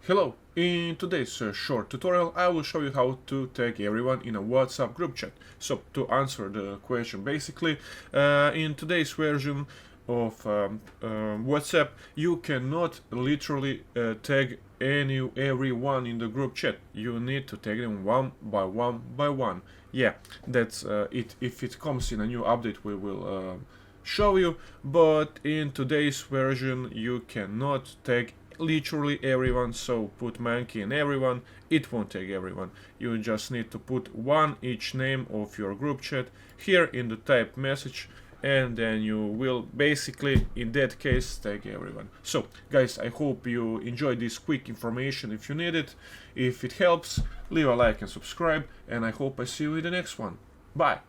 Hello, in today's short tutorial I will show you how to tag everyone in a WhatsApp group chat. So to answer the question basically, in today's version of WhatsApp you cannot literally tag everyone in the group chat. You need to tag them one by one. Yeah, that's it. If it comes in a new update we will show you, but in today's version you cannot tag literally everyone, so put monkey in everyone, it won't tag everyone. You just need to put one each name of your group chat here in the type message, and then you will basically in that case tag everyone. So guys, I hope you enjoyed this quick information. If you need it, if it helps, leave a like and subscribe, and I hope I see you in the next one. Bye.